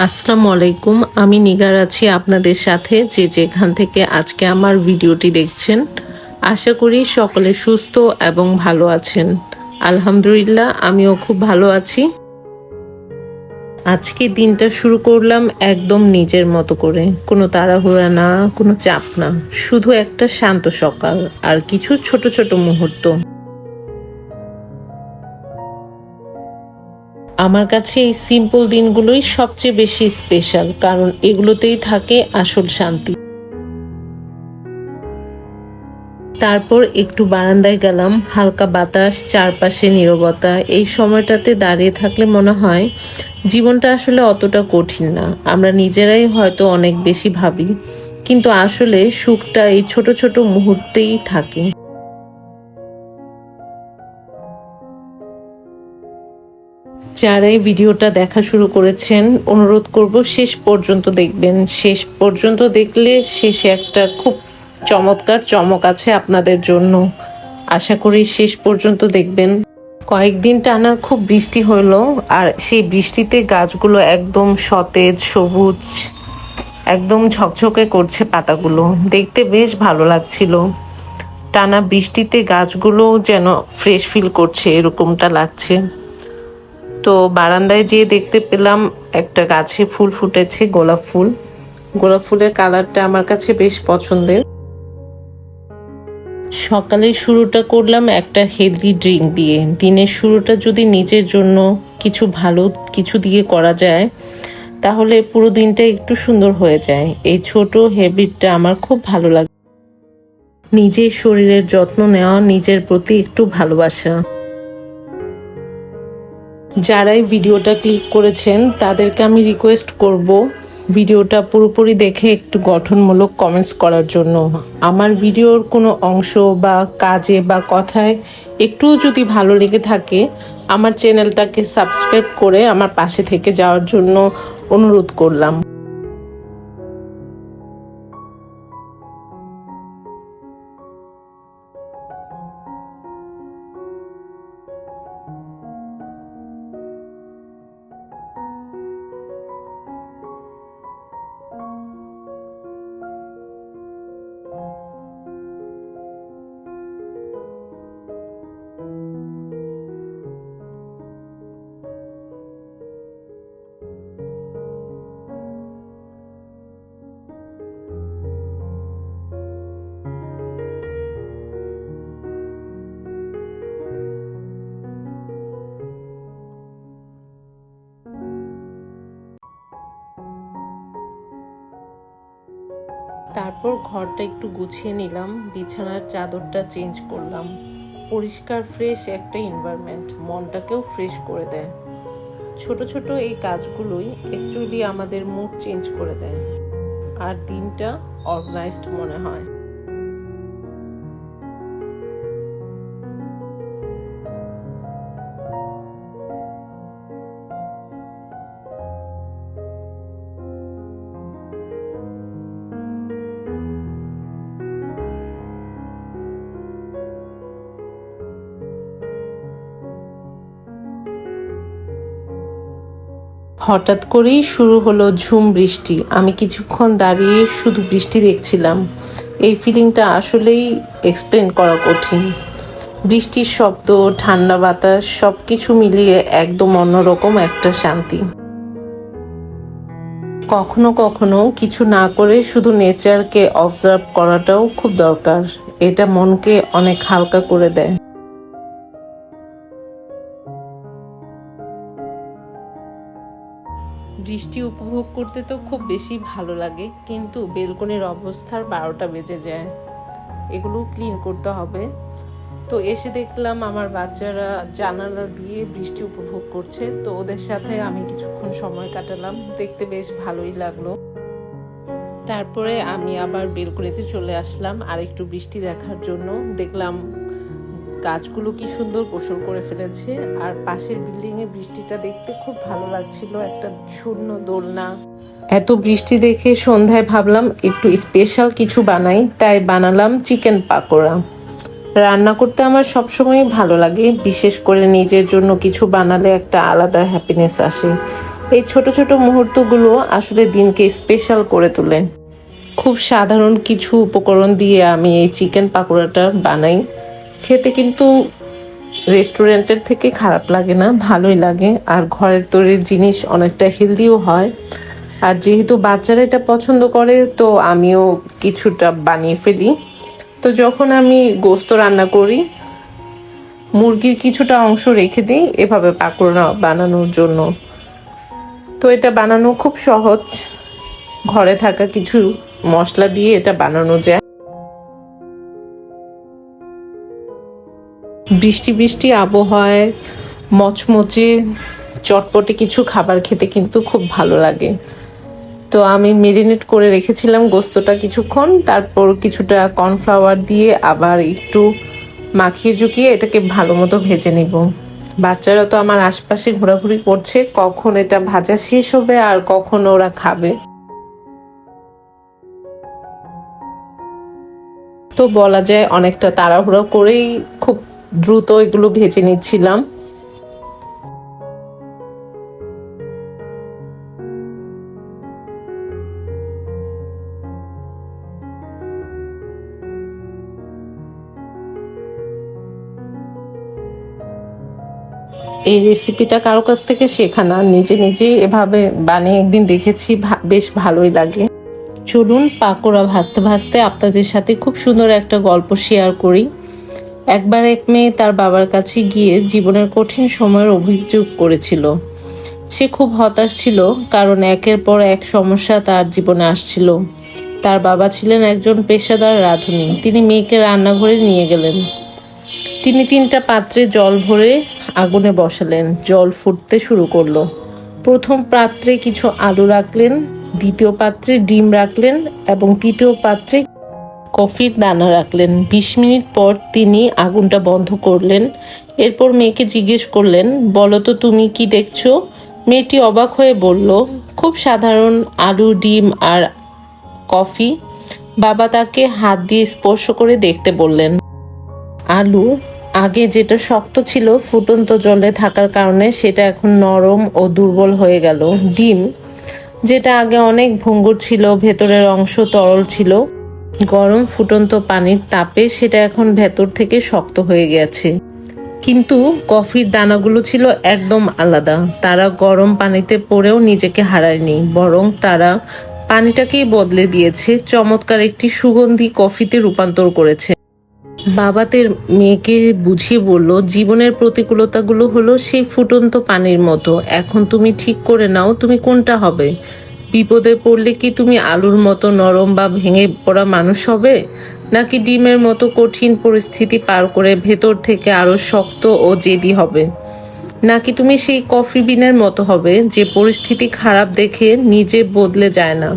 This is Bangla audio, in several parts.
আসসালামু আলাইকুম। আমি নিগার আছি আপনাদের সাথে, যে যেখান থেকে আজকে আমার ভিডিওটি দেখছেন। আশা করি সকলে সুস্থ এবং ভালো আছেন। আলহামদুলিল্লাহ, আমিও খুব ভালো আছি। আজকে দিনটা শুরু করলাম একদম নিজের মতো করে, কোনো তাড়াহুড়া না, কোনো চাপ না, শুধু একটা শান্ত সকাল আর কিছু ছোট ছোট মুহূর্ত। আমার কাছে এই সিম্পল দিনগুলোই সবচেয়ে বেশি স্পেশাল, কারণ এগুলোতেই থাকে আসল শান্তি। তারপর একটু বারান্দায় গেলাম, হালকা বাতাস, চারপাশে নীরবতা। এই সময়টাতে দাঁড়িয়ে থাকলে মনে হয় জীবনটা আসলে অতটা কঠিন না। আমরা নিজেরাই হয়তো অনেক বেশি ভাবি, কিন্তু আসলে সুখটা এই ছোট ছোট মুহূর্তেই থাকে। যারা এই ভিডিওটা দেখা শুরু করেছেন, অনুরোধ করব শেষ পর্যন্ত দেখবেন। শেষ পর্যন্ত দেখলে শেষে একটা খুব চমৎকার চমক আছে আপনাদের জন্য। আশা করি শেষ পর্যন্ত দেখবেন। কয়েকদিন টানা খুব বৃষ্টি হলো, আর সেই বৃষ্টিতে গাছগুলো একদম সতেজ সবুজ, একদম ঝকঝকে করছে পাতাগুলো। দেখতে বেশ ভালো লাগছিল। টানা বৃষ্টিতে গাছগুলো যেন ফ্রেশ ফিল করছে, এরকমটা লাগছে। তো বারান্দায় যেয়ে দেখতে পেলাম একটা গাছে ফুল ফুটেছে, গোলাপ ফুল। গোলাপ ফুলের কালারটা আমার কাছে বেশ পছন্দের। সকালের শুরুটা করলাম একটা হেলদি ড্রিঙ্ক দিয়ে। দিনের শুরুটা যদি নিজের জন্য কিছু ভালো কিছু দিয়ে করা যায়, তাহলে পুরো দিনটা একটু সুন্দর হয়ে যায়। এই ছোট হ্যাবিটটা আমার খুব ভালো লাগে। নিজের শরীরের যত্ন নেওয়া, নিজের প্রতি একটু ভালোবাসা। যারাই ভিডিওটা ক্লিক করেছেন তাদেরকে আমি রিকোয়েস্ট করব ভিডিওটা পুরোপুরি দেখে একটু গঠনমূলক কমেন্টস করার জন্য। আমার ভিডিওর কোনো অংশ বা কাজে বা কথায় একটু যদি ভালো লেগে থাকে, আমার চ্যানেলটাকে সাবস্ক্রাইব করে আমার পাশে থেকে যাওয়ার জন্য অনুরোধ করলাম। তারপর ঘরটা একটু গুছিয়ে নিলাম, বিছানার চাদরটা চেঞ্জ করলাম। পরিষ্কার ফ্রেশ একটা এনভায়রনমেন্ট মনটাকেও ফ্রেশ করে দেয়। ছোট ছোট এই কাজগুলোই অ্যাকচুয়ালি আমাদের মুড চেঞ্জ করে দেয়, আর দিনটা অর্গানাইজড মনে হয়। হঠাৎ করেই শুরু হলো ঝুম বৃষ্টি। আমি কিছুক্ষণ দাঁড়িয়ে শুধু বৃষ্টি দেখছিলাম। এই ফিলিংটা আসলেই এক্সপ্লেন করা কঠিন। বৃষ্টির শব্দ, ঠান্ডা বাতাস, সব কিছু মিলিয়ে একদম অন্যরকম একটা শান্তি। কখনো কখনো কিছু না করে শুধু নেচারকে অবজার্ভ করাটাও খুব দরকার। এটা মনকে অনেক হালকা করে দেয়। বৃষ্টি উপভোগ করতে তো খুব বেশি ভালো লাগে, কিন্তু বেলকনির অবস্থার 12টা বেজে যায়। এগুলো ক্লিন করতে হবে। তো এসে দেখলাম আমার বাচ্চারা জানালা দিয়ে বৃষ্টি উপভোগ করছে, তো ওদের সাথে আমি কিছুক্ষণ সময় কাটালাম, দেখতে বেশ ভালোই লাগলো। তারপরে আমি আবার বেলকনিতে চলে আসলাম আর একটু বৃষ্টি দেখার জন্য। দেখলাম গাছগুলো কি সুন্দর গোসল করে ফেলেছে, আর পাশের বিল্ডিং এ বৃষ্টিটা দেখতে খুব ভালো লাগছিল, একটা শূন্য দোলনা। এত বৃষ্টি দেখে সন্ধ্যায় ভাবলাম একটু স্পেশাল কিছু বানাই, তাই বানালাম চিকেন পাকোড়া। রান্না করতে আমার সবসময় ভালো লাগে, বিশেষ করে নিজের জন্য কিছু বানালে একটা আলাদা হ্যাপিনেস আসে। এই ছোট ছোট মুহূর্তগুলো আসলে দিনকে স্পেশাল করে তোলে। খুব সাধারণ কিছু উপকরণ দিয়ে আমি এই চিকেন পাকোড়াটা বানাই। খেতে কিন্তু রেস্টুরেন্টের থেকে খারাপ লাগে না, ভালোই লাগে। আর ঘরের তৈরির জিনিস অনেকটা হেলদিও হয়। আর যেহেতু বাচ্চারা এটা পছন্দ করে, তো আমিও কিছুটা বানিয়ে ফেলি। তো যখন আমি গোস্ত রান্না করি, মুরগির কিছুটা অংশ রেখে দিই এভাবে পাকোড়া বানানোর জন্য। তো এটা বানানো খুব সহজ, ঘরে থাকা কিছু মশলা দিয়ে এটা বানানো যায়। বৃষ্টি বৃষ্টি আবহাওয়ায় মচমচে চটপটে কিছু খাবার খেতে কিন্তু খুব ভালো লাগে। তো আমি মেরিনেট করে রেখেছিলাম গোস্তটা কিছুক্ষণ, তারপর কিছুটা কর্নফ্লাওয়ার দিয়ে আবার একটু মাখিয়ে চুকিয়ে এটাকে ভালো মতো ভেজে নিব। বাচ্চারা তো আমার আশপাশে ঘোরাঘুরি করছে, কখন এটা ভাজা শেষ হবে আর কখন ওরা খাবে। তো বলা যায় অনেকটা তাড়াহুড়ো করেই খুব দ্রুত এগুলো ভেজে নিচ্ছিলাম। এই রেসিপিটা কারো কাছ থেকে শেখা না, নিজে নিজেই এভাবে বানিয়ে একদিন দেখেছি, বেশ ভালোই লাগে। চলুন পাকোড়া ভাজতে ভাজতে আপনাদের সাথে খুব সুন্দর একটা গল্প শেয়ার করি। একবার এক মেয়ে তার বাবার কাছে গিয়ে জীবনের কঠিন সময়ের অভিযোগ করেছিল। সে খুব হতাশ ছিল, কারণ একের পর এক সমস্যা তার জীবনে আসছিল। তার বাবা ছিলেন একজন পেশাদার রাঁধুনি। তিনি মেয়েকে রান্নাঘরে নিয়ে গেলেন। তিনি 3টা পাত্রে জল ভরে আগুনে বসালেন। জল ফুটতে শুরু করলো। প্রথম পাত্রে কিছু আলু রাখলেন, দ্বিতীয় পাত্রে ডিম রাখলেন এবং তৃতীয় পাত্রে কফির দানা রাখলেন। 20 মিনিট পর তিনি আগুনটা বন্ধ করলেন। এরপর মেয়েকে জিজ্ঞেস করলেন, বলো তো তুমি কি দেখছো? মেয়েটি অবাক হয়ে বলল, খুব সাধারণ আলু, ডিম আর কফি। বাবা তাকে হাত দিয়ে স্পর্শ করে দেখতে বললেন। আলু আগে যেটা শক্ত ছিল, ফুটন্ত জলে থাকার কারণে সেটা এখন নরম ও দুর্বল হয়ে গেল। ডিম যেটা আগে অনেক ভঙ্গুর ছিল, ভেতরের অংশ তরল ছিল, গরম ফুটন্ত পানির তাপে সেটা এখন ভেতর থেকে শক্ত হয়ে গেছে। কিন্তু কফির দানাগুলো ছিল একদম আলাদা। তারা গরম পানিতে পড়েও নিজেকে হারায়নি, বরং তারা পানিটাকেই বদলে দিয়েছে, চমৎকার একটি সুগন্ধি কফিতে রূপান্তর করেছে। বাবাতের মেয়েকে বুঝিয়ে বলল, জীবনের প্রতিকূলতাগুলো হলো সেই ফুটন্ত পানির মতো। এখন তুমি ঠিক করে নাও তুমি কোনটা হবে। বিপদে পড়লে কি তুমি আলুর মতো নরম বা ভেঙে পড়া মানুষ হবে, নাকি ডিমের মতো কঠিন পরিস্থিতি পার করে ভেতর থেকে আরো শক্ত ও জেদি হবে, নাকি তুমি সেই কফি বিনের মতো হবে যে পরিস্থিতি খারাপ দেখে নিজে বদলে যায় না,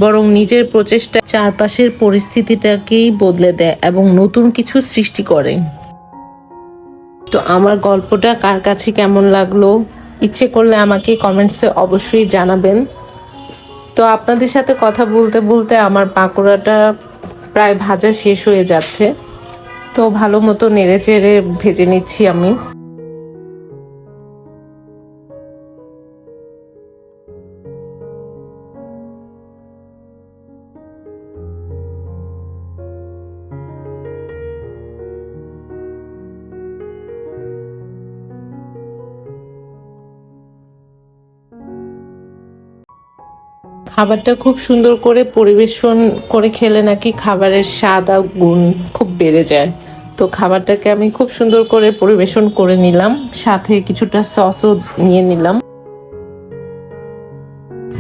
বরং নিজের প্রচেষ্টা চারপাশের পরিস্থিতিটাকেই বদলে দেয় এবং নতুন কিছু সৃষ্টি করে। তো আমার গল্পটা কার কাছে কেমন লাগলো, ইচ্ছে করলে আমাকে কমেন্টসে অবশ্যই জানাবেন। তো আপনাদের সাথে কথা বলতে বলতে আমার পাকোড়াটা প্রায় ভাজা শেষ হয়ে যাচ্ছে। তো ভালো মতো নেড়ে চেড়ে ভেজে নিচ্ছি আমি। খাবারটা খুব সুন্দর করে পরিবেশন করে খেলে নাকি খাবারের স্বাদ আর গুণ খুব বেড়ে যায়। তো খাবারটাকে আমি খুব সুন্দর করে পরিবেশন করে নিলাম, সাথে কিছুটা সসও নিয়ে নিলাম।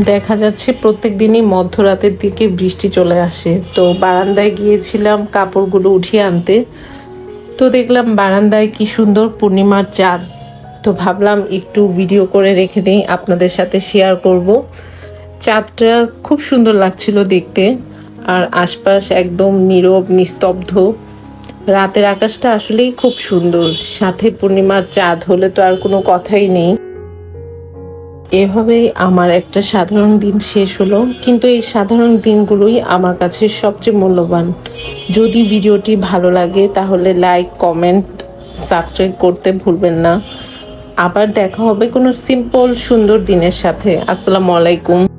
দেখা যাচ্ছে প্রত্যেক দিনই মধ্যরাতের দিকে বৃষ্টি চলে আসে। তো বারান্দায় গিয়েছিলাম কাপড়গুলো উঠিয়ে আনতে। তো দেখলাম বারান্দায় কি সুন্দর পূর্ণিমার চাঁদ। তো ভাবলাম একটু ভিডিও করে রেখে দিই, আপনাদের সাথে শেয়ার করব। চাঁদটা খুব সুন্দর লাগছিল দেখতে, আর আশপাশ একদম নীরব নিস্তব্ধ। রাতের আকাশটা আসলেই খুব সুন্দর, সাথে পূর্ণিমার চাঁদ হলে তো আর কোনো কথাই নেই। এভাবেই আমার একটা সাধারণ দিন শেষ হলো, কিন্তু এই সাধারণ দিনগুলোই আমার কাছে সবচেয়ে মূল্যবান। যদি ভিডিওটি ভালো লাগে তাহলে লাইক, কমেন্ট, সাবস্ক্রাইব করতে ভুলবেন না। আবার দেখা হবে কোনো সিম্পল সুন্দর দিনের সাথে। আসসালামু আলাইকুম।